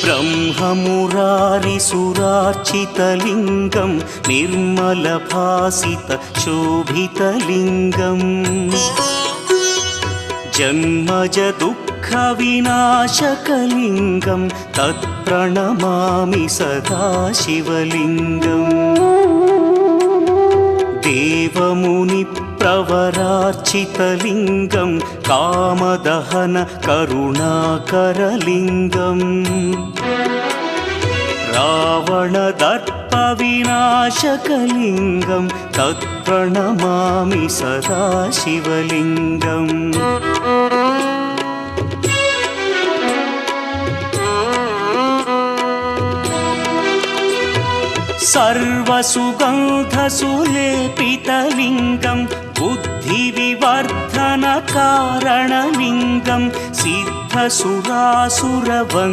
ब्रह्ममुरारिसुरार्चितलिङ्गं निर्मलभासितशोभितलिङ्गम् जन्मज दुःखविनाशकलिङ्गं तत्प्रणमामि सदा शिवलिङ्गम् देवमुनिप्रवरार्चितलिङ्गं कामदहन करुणाकरलिङ्गम् रावणदर्पविनाशकलिङ्गं तत्प्रणमामि सदा शिवलिङ्गम् सर्वसुगन्धसुलेपितलिङ्गं बुद्धिविवर्धनकारणलिङ्गं सिद्धसुरासुरवन्द्यलिङ्गम्